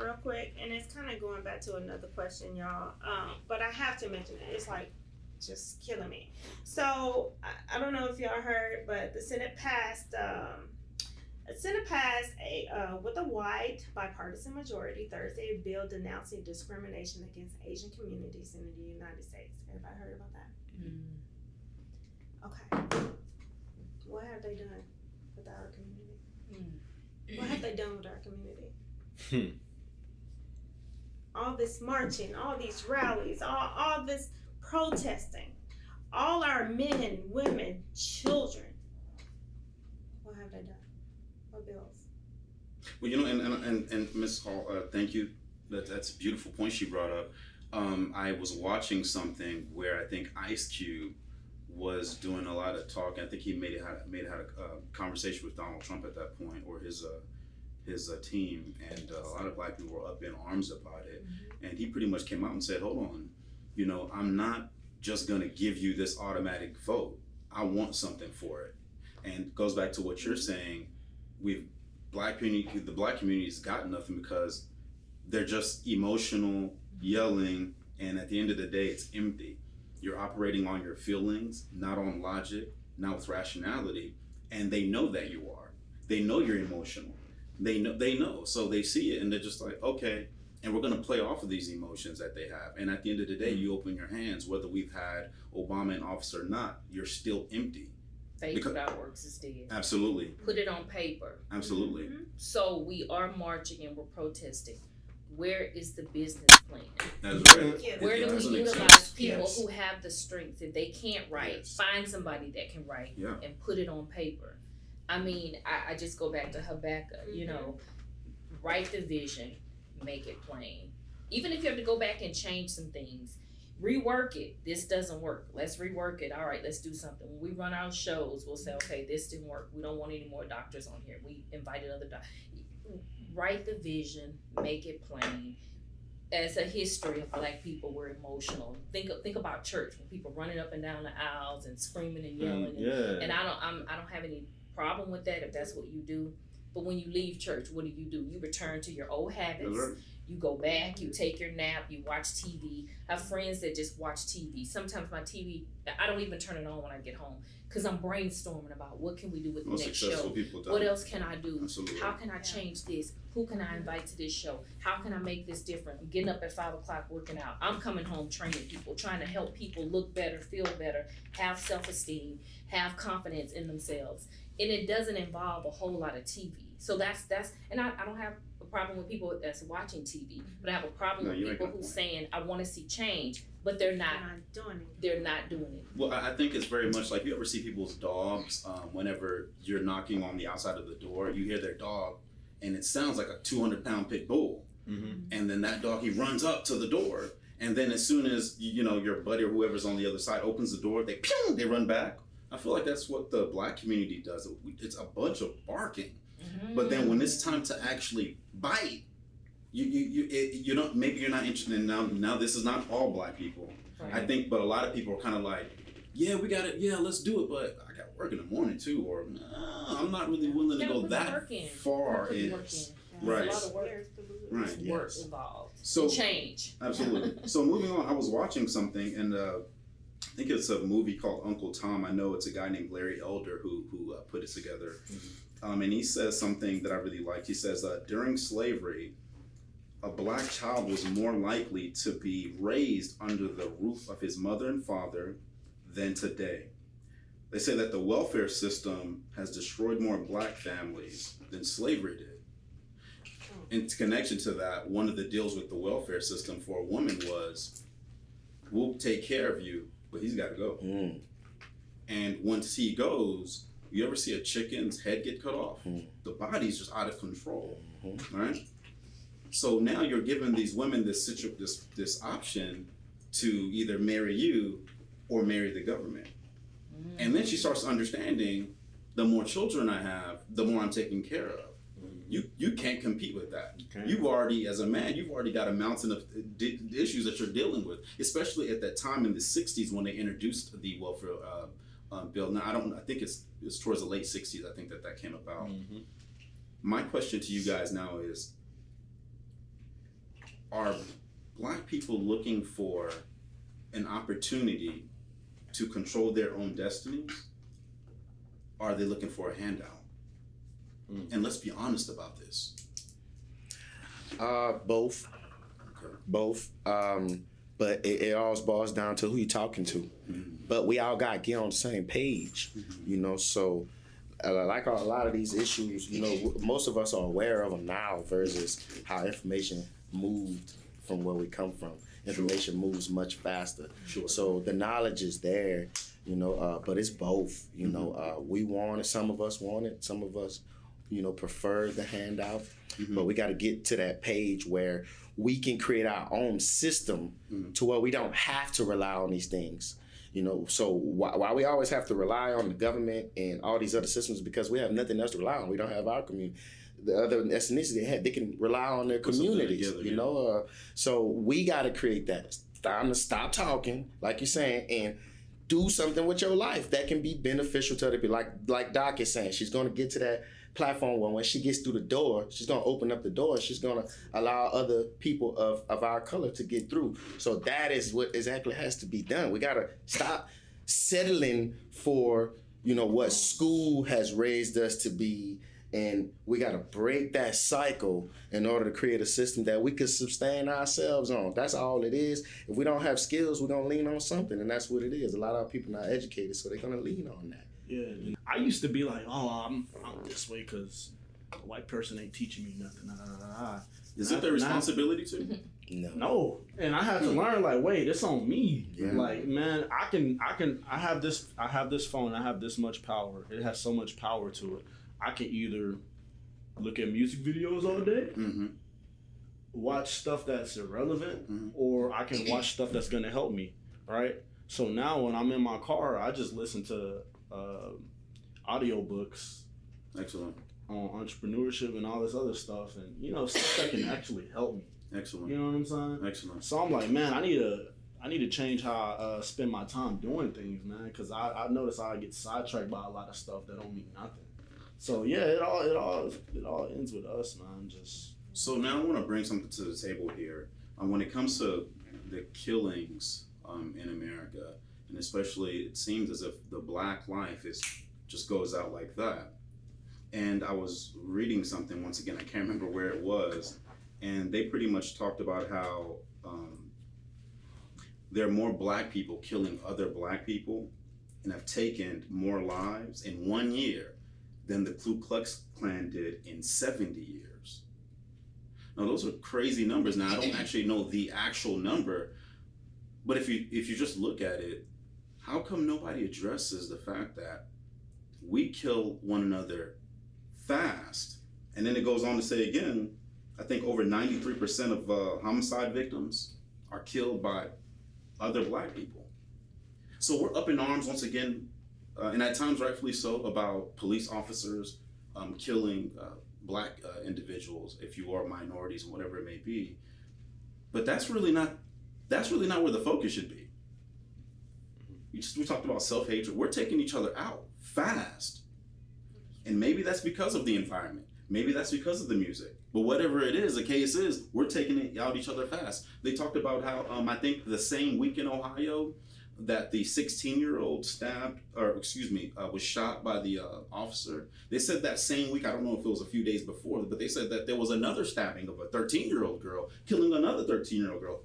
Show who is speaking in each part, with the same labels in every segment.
Speaker 1: real quick, and it's kind of going back to another question, y'all. But I have to mention it. It's like just killing me. So I don't know if y'all heard, but the Senate passed a with a white bipartisan majority Thursday a bill denouncing discrimination against Asian communities in the United States. Everybody heard about that? Okay. What have they done with our community? What have they done with our community? All this marching, all these rallies, all this protesting, all our men, women, children. What have they done? What bills?
Speaker 2: Well, and Ms. Hall, thank you. That's a beautiful point she brought up. I was watching something where I think Ice Cube was doing a lot of talking. I think he had a conversation with Donald Trump at that point, or his team, and a lot of black people were up in arms about it. And he pretty much came out and said, "Hold on, I'm not just gonna give you this automatic vote. I want something for it." And it goes back to what you're saying. The black community's got nothing because they're just emotional, yelling, and at the end of the day, it's empty. You're operating on your feelings, not on logic, not with rationality, and they know that you are. They know you're emotional. They know. So they see it, and they're just like, okay, and we're gonna play off of these emotions that they have. And at the end of the day, you open your hands, whether we've had Obama in office or not, you're still empty.
Speaker 3: Faith without works is dead.
Speaker 2: Absolutely.
Speaker 3: Put it on paper.
Speaker 2: Absolutely.
Speaker 3: So we are marching and we're protesting. Where is the business plan?
Speaker 2: That's right.
Speaker 3: Where do we utilize people who have the strength? If they can't write, find somebody that can write and put it on paper. I mean, I just go back to Habakkuk, write the vision, make it plain. Even if you have to go back and change some things, rework it. This doesn't work. Let's rework it. All right, let's do something. When we run our shows, we'll say, okay, this didn't work. We don't want any more doctors on here. We invited other doctors. Write the vision, make it plain. As a history of black people, we're emotional. Think about church, when people running up and down the aisles and screaming and yelling. And I don't have any problem with that if that's what you do. But when you leave church, what do? You return to your old habits. You go back, you take your nap, you watch TV. I have friends that just watch TV. Sometimes my TV, I don't even turn it on when I get home because I'm brainstorming about what can we do with the next show. What else can I do?
Speaker 2: Absolutely.
Speaker 3: How can I change this? Who can I invite to this show? How can I make this different? I'm getting up at 5 o'clock working out. I'm coming home training people, trying to help people look better, feel better, have self-esteem, have confidence in themselves. And it doesn't involve a whole lot of TV. So that's and I don't have a problem with people that's watching TV, but I have a problem with people who's saying, I want to see change, but they're not doing it. They're not doing it.
Speaker 2: Well, I think it's very much like you ever see people's dogs, whenever you're knocking on the outside of the door, you hear their dog, and it sounds like a 200-pound pit bull. And then that dog, he runs up to the door. And then as soon as, your buddy or whoever's on the other side opens the door, they run back. I feel like that's what the black community does. It's a bunch of barking. But then when it's time to actually bite, you don't, maybe you're not interested in now this is not all black people. Right. I think, but a lot of people are kind of like, yeah, we got it. Yeah, let's do it. But I got work in the morning too, or I'm not really willing to go that far. Right.
Speaker 3: A lot of work.
Speaker 2: Right.
Speaker 3: Work involved.
Speaker 2: So
Speaker 3: change.
Speaker 2: Absolutely. So moving on, I was watching something, and I think it's a movie called Uncle Tom. I know it's a guy named Larry Elder who put it together. And he says something that I really liked. He says, during slavery, a black child was more likely to be raised under the roof of his mother and father than today. They say that the welfare system has destroyed more black families than slavery did. In connection to that, one of the deals with the welfare system for a woman was, we'll take care of you, but he's got to go. And once he goes, you ever see a chicken's head get cut off? The body's just out of control, right? So now you're giving these women this option to either marry you or marry the government. And then she starts understanding, the more children I have, the more I'm taken care of. You can't compete with that. You've already, as a man, you've already got a mountain of issues that you're dealing with, especially at that time in the 60s when they introduced the welfare bill. Now, I think it's towards the late 60s, I think that came about. My question to you guys now is, are Black people looking for an opportunity to control their own destinies? Or are they looking for a handout? And let's be honest about this.
Speaker 4: Both. Okay. Both. But it all boils down to who you're talking to. But we all got to get on the same page, you know, so like a lot of these issues, you know, most of us are aware of them now versus how information moved from where we come from. Information moves much faster. So the knowledge is there, you know, but it's both, you know. We want it, some of us want it, some of us, you know, prefer the handout, but we got to get to that page where we can create our own system to where we don't have to rely on these things. You know, so why we always have to rely on the government and all these other systems, because we have nothing else to rely on. We don't have our community. The other ethnicity they can rely on their communities, together, you know. So we got to create that. It's time to stop talking, like you're saying, and do something with your life that can be beneficial to other people. Like Doc is saying, she's going to get to that platform where when she gets through the door, she's going to open up the door. She's going to allow other people of our color to get through. So that is what exactly has to be done. We got to stop settling for, you know, what school has raised us to be, and we got to break that cycle in order to create a system that we could sustain ourselves on. That's all it is. If we don't have skills, we're going to lean on something, and that's what it is. A lot of people not educated, so they're going to lean on that.
Speaker 5: Yeah, I used to be like, oh, I'm this way because a white person ain't teaching me nothing.
Speaker 2: Is it their responsibility to?
Speaker 5: No. And I had to learn, like, wait, it's on me. Yeah. Like, man, I have this phone, I have this much power. It has so much power to it. I can either look at music videos all day, watch stuff that's irrelevant, or I can watch stuff that's gonna help me, right? So now when I'm in my car, I just listen to audiobooks.
Speaker 2: Excellent.
Speaker 5: On entrepreneurship and all this other stuff, and you know, stuff that can actually help me.
Speaker 2: Excellent.
Speaker 5: You know what I'm saying?
Speaker 2: Excellent.
Speaker 5: So I'm like, man, I need to change how I spend my time doing things, man, because I notice I get sidetracked by a lot of stuff that don't mean nothing. So yeah, it all ends with us, man. Just
Speaker 2: so now I want to bring something to the table here. When it comes to the killings in America, and especially it seems as if the Black life just goes out like that. And I was reading something, once again, I can't remember where it was, and they pretty much talked about how there are more Black people killing other Black people and have taken more lives in 1 year than the Ku Klux Klan did in 70 years. Now, those are crazy numbers. Now, I don't actually know the actual number, but if you just look at it, how come nobody addresses the fact that we kill one another fast? And then it goes on to say again, I think over 93% of homicide victims are killed by other Black people. So we're up in arms once again, and at times rightfully so, about police officers killing Black individuals, if you are minorities and whatever it may be. But that's really not where the focus should be. We talked about self-hatred. We're taking each other out fast. And maybe that's because of the environment. Maybe that's because of the music. But whatever it is, the case is, we're taking it out each other fast. They talked about how, I think the same week in Ohio, that the 16-year-old was shot by the officer. They said that same week, I don't know if it was a few days before, but they said that there was another stabbing of a 13-year-old girl, killing another 13-year-old girl.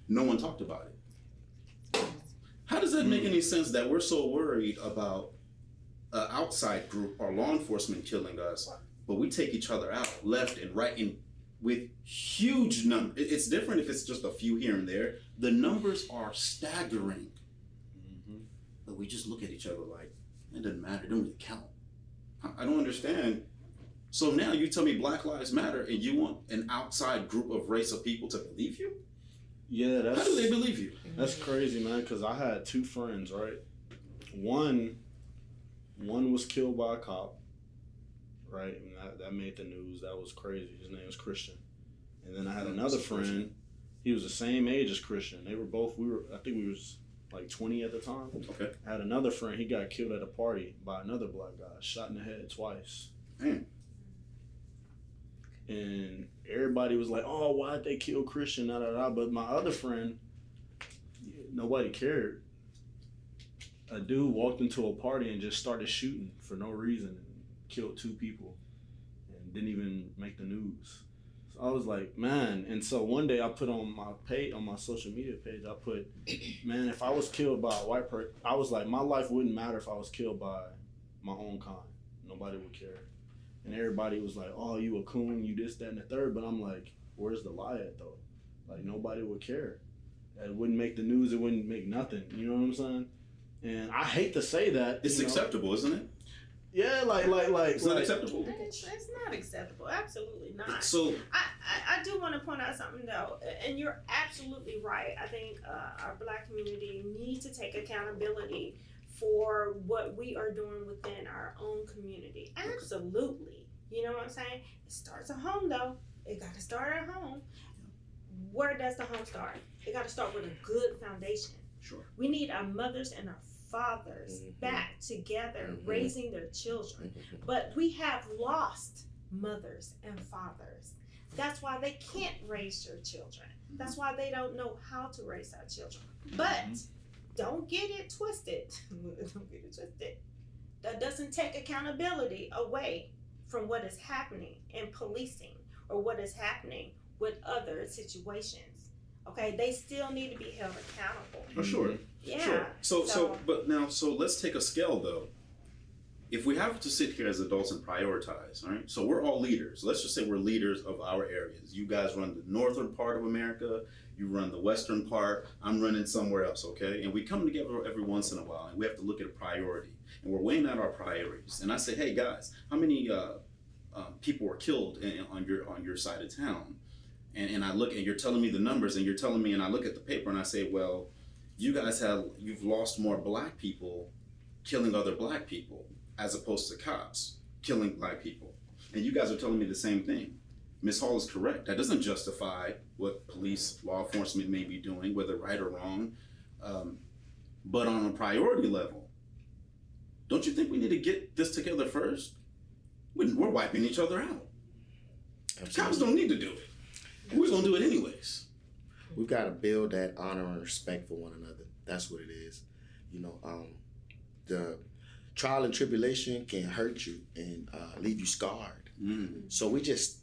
Speaker 2: No one talked about it. How does that make any sense that we're so worried about an outside group or law enforcement killing us, but we take each other out left and right and with huge numbers? It's different if it's just a few here and there. The numbers are staggering. But we just look at each other like, it doesn't matter, it doesn't really count. I don't understand. So now you tell me Black Lives Matter and you want an outside group of race of people to believe you?
Speaker 5: Yeah,
Speaker 2: how do they believe you?
Speaker 5: That's crazy, man, because I had two friends, right? One was killed by a cop, right? And that made the news. That was crazy. His name was Christian. And then I had another friend. He was the same age as Christian. They were both, I think we was like 20 at the time.
Speaker 2: Okay.
Speaker 5: I had another friend. He got killed at a party by another Black guy, shot in the head twice.
Speaker 2: Man.
Speaker 5: and everybody was like, "Oh, why'd they kill Christian?" Da, da, da. But my other friend, nobody cared. A dude walked into a party and just started shooting for no reason and killed 2 people and didn't even make the news. So I was like, man. And so one day I put on my page, on my social media page, I put, man, if I was killed by a white person, I was like, my life wouldn't matter if I was killed by my own kind. Nobody would care. And everybody was like, oh, you a coon, you this, that, and the third. But I'm like, where's the lie at, though? Like, nobody would care. It wouldn't make the news. It wouldn't make nothing. You know what I'm saying? And I hate to say that.
Speaker 2: It's acceptable, isn't it?
Speaker 5: Yeah, like.
Speaker 2: It's not acceptable.
Speaker 1: It's not acceptable. Absolutely not.
Speaker 2: So
Speaker 1: I do want to point out something though, and you're absolutely right. I think our Black community needs to take accountability for what we are doing within our own community. Absolutely. You know what I'm saying? It starts at home though. It got to start at home. Where does the home start? It got to start with a good foundation.
Speaker 2: Sure.
Speaker 1: We need our mothers and our fathers back together, raising their children. But we have lost mothers and fathers. That's why they can't raise their children. That's why they don't know how to raise our children. But don't get it twisted. Don't get it twisted. That doesn't take accountability away from what is happening in policing or what is happening with other situations. Okay, they still need to be held accountable.
Speaker 2: Oh, sure.
Speaker 1: Yeah.
Speaker 2: Sure. So let's take a scale though. If we have to sit here as adults and prioritize, all right? So we're all leaders. Let's just say we're leaders of our areas. You guys run the northern part of America. You run the western part. I'm running somewhere else, okay? And we come together every once in a while, and we have to look at a priority. And we're weighing out our priorities. And I say, hey guys, how many people were killed on your side of town? And I look, and you're telling me the numbers, and you're telling me, and I look at the paper, and I say, well, you've lost more Black people killing other Black people as opposed to cops killing Black people. And you guys are telling me the same thing. Ms. Hall is correct. That doesn't justify what police, law enforcement may be doing, whether right or wrong. But on a priority level, don't you think we need to get this together first? We're wiping each other out. Absolutely. Cops don't need to do it. We're going to do it anyways.
Speaker 4: We've got to build that honor and respect for one another. That's what it is. You know, the trial and tribulation can hurt you and leave you scarred. So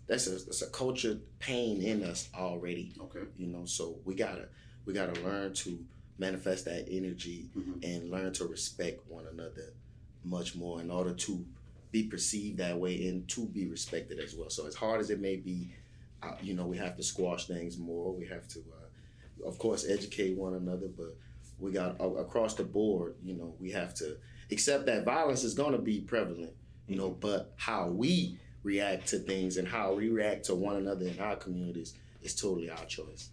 Speaker 4: that's a culture pain in us already.
Speaker 2: Okay.
Speaker 4: You know, so we gotta learn to manifest that energy and learn to respect one another much more in order to be perceived that way and to be respected as well. So as hard as it may be, you know, we have to squash things more. We have to, of course, educate one another, but we got across the board, you know, we have to accept that violence is going to be prevalent, you know, but how we react to things and how we react to one another in our communities is totally our choice.